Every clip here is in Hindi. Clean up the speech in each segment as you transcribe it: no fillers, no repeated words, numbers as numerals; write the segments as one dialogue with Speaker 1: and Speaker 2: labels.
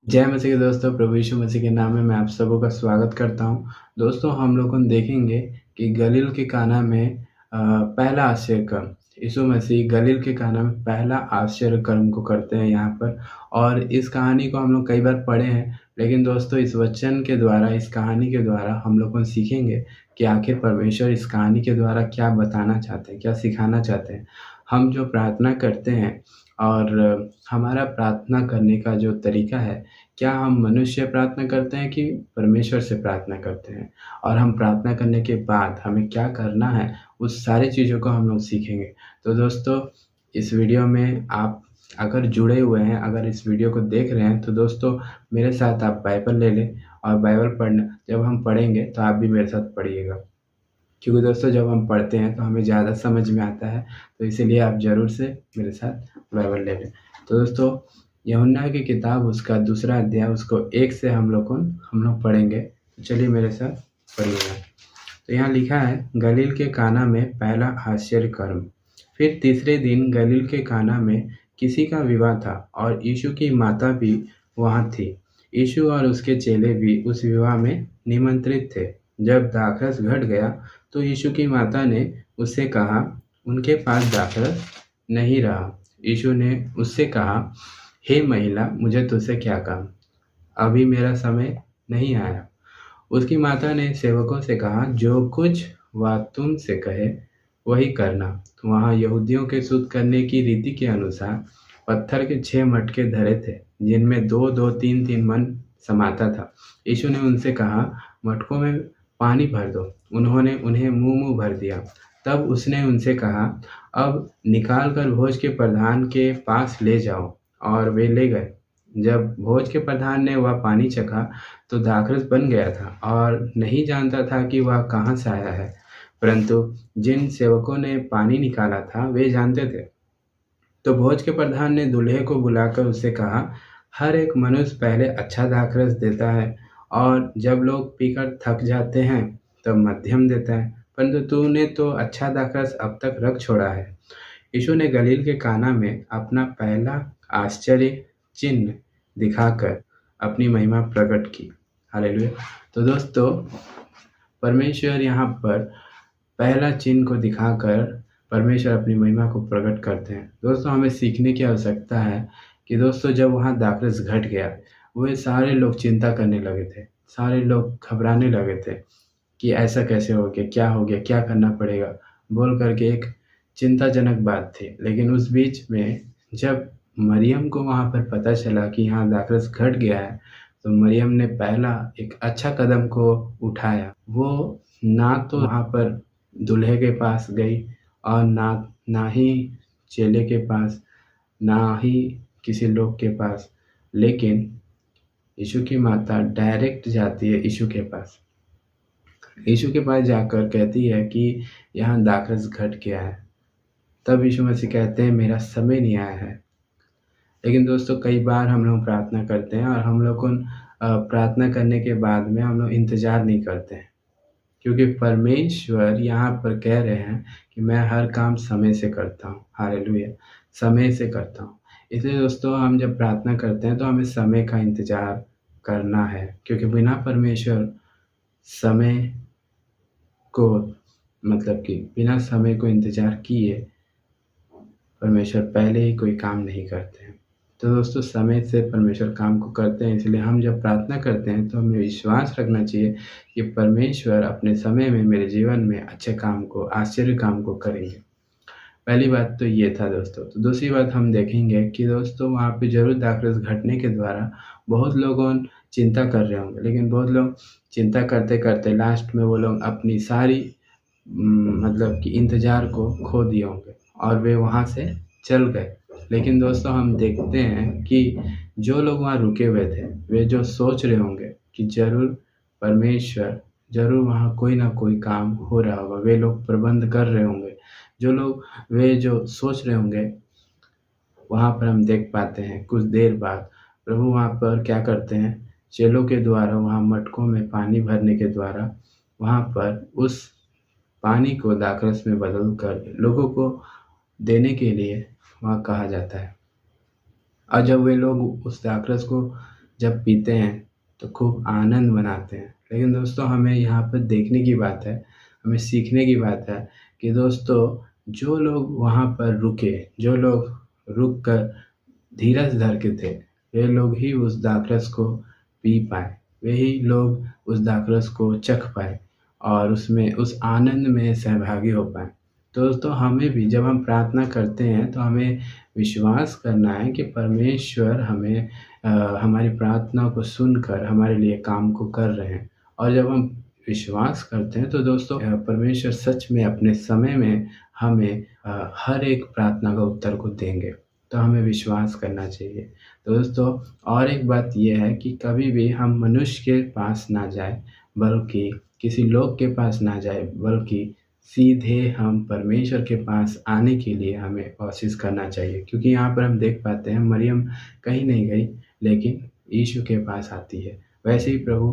Speaker 1: जय मसीह के दोस्तों, प्रभु यीशु मसीह के नाम में मैं आप सबों का स्वागत करता हूँ। दोस्तों, हम लोग देखेंगे कि गलील के काना में पहला आश्चर्य कर्म, यीशु मसीह गलील के काना में पहला आश्चर्य कर्म को करते हैं यहाँ पर। और इस कहानी को हम लोग कई बार पढ़े हैं, लेकिन दोस्तों इस वचन के द्वारा, इस कहानी के द्वारा हम लोग सीखेंगे कि आखिर परमेश्वर इस कहानी के द्वारा क्या बताना चाहते हैं, क्या सिखाना चाहते हैं। हम जो प्रार्थना करते हैं और हमारा प्रार्थना करने का जो तरीका है, क्या हम मनुष्य प्रार्थना करते हैं कि परमेश्वर से प्रार्थना करते हैं, और हम प्रार्थना करने के बाद हमें क्या करना है, उस सारी चीज़ों को हम लोग सीखेंगे। तो दोस्तों, इस वीडियो में आप अगर जुड़े हुए हैं, अगर इस वीडियो को देख रहे हैं, तो दोस्तों मेरे साथ आप बाइबल ले लें और बाइबल पढ़ना, जब हम पढ़ेंगे तो आप भी मेरे साथ पढ़िएगा। क्योंकि दोस्तों जब हम पढ़ते हैं तो हमें ज़्यादा समझ में आता है, तो इसीलिए आप ज़रूर से मेरे साथ बाइबल ले लें। तो दोस्तों, यूहन्ना की किताब उसका दूसरा अध्याय उसको 1 से हम लोग पढ़ेंगे। चलिए मेरे साथ पढ़िएगा। तो यहाँ लिखा है, गलील के काना में पहला आश्चर्य कर्म। फिर तीसरे दिन गलील के काना में किसी का विवाह था और यीशु की माता भी वहाँ थी। यीशु और उसके चेले भी उस विवाह में निमंत्रित थे। जब दाखरस घट गया तो यीशु की माता ने उससे कहा, उनके पास दाखरस नहीं रहा। यीशु ने उससे कहा, हे महिला, मुझे तुझसे क्या काम? अभी मेरा समय नहीं आया। उसकी माता ने सेवकों से कहा, जो कुछ वह तुमसे कहे वही करना। वहाँ यहूदियों के शुद्ध करने की रीति के अनुसार पत्थर के 6 मटके धरे थे, जिनमें 2-2, 3-3 मन समाता था। यीशु ने उनसे कहा, मटकों में पानी भर दो। उन्होंने उन्हें मुँह भर दिया। तब उसने उनसे कहा, अब निकाल कर भोज के प्रधान के पास ले जाओ। और वे ले गए। जब भोज के प्रधान ने वह पानी चखा तो दाखरस बन गया था और नहीं जानता था कि वह कहाँ से आया है, परंतु जिन सेवकों ने पानी निकाला था वे जानते थे। तो भोज के प्रधान ने दूल्हे को बुलाकर उससे कहा, हर एक मनुष्य पहले अच्छा दाखरस देता है, और जब लोग पीकर थक जाते हैं तब मध्यम देता है, परंतु तूने तो अच्छा दाखरस अब तक रख छोड़ा है। यीशु ने गलील के काना में अपना पहला आश्चर्य चिन्ह दिखाकर अपनी महिमा प्रकट की। हालेलुया। तो दोस्तों, परमेश्वर यहाँ पर पहला चिन्ह को दिखाकर परमेश्वर अपनी महिमा को प्रकट करते हैं। दोस्तों, हमें सीखने की आवश्यकता है कि दोस्तों जब वहाँ दाखरस घट गया, वे सारे लोग चिंता करने लगे थे, सारे लोग घबराने लगे थे कि ऐसा कैसे हो गया, क्या हो गया, क्या करना पड़ेगा, बोल करके एक चिंताजनक बात थी। लेकिन उस बीच में जब मरियम को वहाँ पर पता चला कि यहाँ दाखरस घट गया है, तो मरियम ने पहला एक अच्छा कदम को उठाया। वो ना तो वहाँ पर दूल्हे के पास गई और ना ही चेले के पास, ना ही किसी लोग के पास, लेकिन यीशु की माता डायरेक्ट जाती है यीशु के पास। यीशु के पास जाकर कहती है कि यहाँ दाखरस घट गया है। तब यीशु मसीह कहते हैं, मेरा समय नहीं आया है। लेकिन दोस्तों, कई बार हम लोग प्रार्थना करते हैं और हम लोग को प्रार्थना करने के बाद में हम लोग इंतज़ार नहीं करते हैं, क्योंकि परमेश्वर यहाँ पर कह रहे हैं कि मैं हर काम समय से करता हूँ। हालेलुया, समय से करता हूँ। इसलिए दोस्तों, हम जब प्रार्थना करते हैं तो हमें समय का इंतज़ार करना है, क्योंकि बिना परमेश्वर समय को मतलब कि बिना समय को इंतज़ार किए परमेश्वर पहले ही कोई काम नहीं करते हैं। तो दोस्तों, समय से परमेश्वर काम को करते हैं, इसलिए हम जब प्रार्थना करते हैं तो हमें विश्वास रखना चाहिए कि परमेश्वर अपने समय में मेरे जीवन में अच्छे काम को, आश्चर्य काम को करेंगे। पहली बात तो ये था दोस्तों। तो दूसरी बात हम देखेंगे कि दोस्तों वहाँ पे ज़रूर दाखरस घटने के द्वारा बहुत लोगों चिंता कर रहे होंगे, लेकिन बहुत लोग चिंता करते-करते लास्ट में वो लोग अपनी सारी मतलब कि इंतज़ार को खो दिए होंगे और वे वहाँ से चल गए। लेकिन दोस्तों, हम देखते हैं कि जो लोग वहाँ रुके हुए थे, वे जो सोच रहे होंगे कि ज़रूर परमेश्वर, ज़रूर वहाँ कोई ना कोई काम हो रहा होगा, वे लोग प्रबंध कर रहे होंगे। वे जो सोच रहे होंगे, वहाँ पर हम देख पाते हैं कुछ देर बाद प्रभु वहाँ पर क्या करते हैं, चेलों के द्वारा वहाँ मटकों में पानी भरने के द्वारा वहाँ पर उस पानी को दाखरस में बदल कर लोगों को देने के लिए वहाँ कहा जाता है। और जब वे लोग उस दाखरस को जब पीते हैं तो खूब आनंद मनाते हैं। लेकिन दोस्तों हमें यहाँ पर देखने की बात है, हमें सीखने की बात है कि दोस्तों जो लोग वहाँ पर रुके, जो लोग रुक कर धीरज धर के थे, वे लोग ही उस दाखरस को पी पाए, वे ही लोग उस दाखरस को चख पाए और उसमें उस आनंद में सहभागी हो पाए। तो दोस्तों हमें भी जब हम प्रार्थना करते हैं तो हमें विश्वास करना है कि परमेश्वर हमें हमारी प्रार्थना को सुनकर हमारे लिए काम को कर रहे हैं। और जब हम विश्वास करते हैं तो दोस्तों परमेश्वर सच में अपने समय में हमें हर एक प्रार्थना का उत्तर को देंगे। तो हमें विश्वास करना चाहिए। तो दोस्तों और एक बात ये है कि कभी भी हम मनुष्य के पास ना जाएँ, बल्कि किसी लोग के पास ना जाएँ, बल्कि सीधे हम परमेश्वर के पास आने के लिए हमें कोशिश करना चाहिए। क्योंकि यहाँ पर हम देख पाते हैं मरियम कहीं नहीं गई, लेकिन यीशु के पास आती है। वैसे ही प्रभु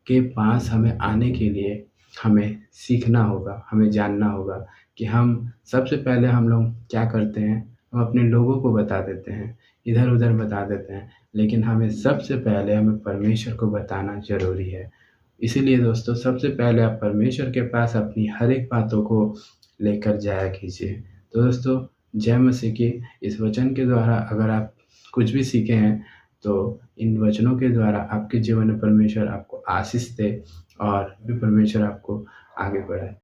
Speaker 1: के पास हमें आने के लिए हमें सीखना होगा, हमें जानना होगा कि हम सबसे पहले हम लोग क्या करते हैं, हम अपने लोगों को बता देते हैं, इधर-उधर बता देते हैं, लेकिन हमें सबसे पहले हमें परमेश्वर को बताना ज़रूरी है। इसीलिए दोस्तों सबसे पहले आप परमेश्वर के पास अपनी हर एक बातों को लेकर जाया कीजिए। तो दोस्तों जय मसीह की इस वचन के द्वारा अगर आप कुछ भी सीखे हैं, तो इन वचनों के द्वारा आपके जीवन में परमेश्वर आपको आशीष दे और भी परमेश्वर आपको आगे बढ़ाए।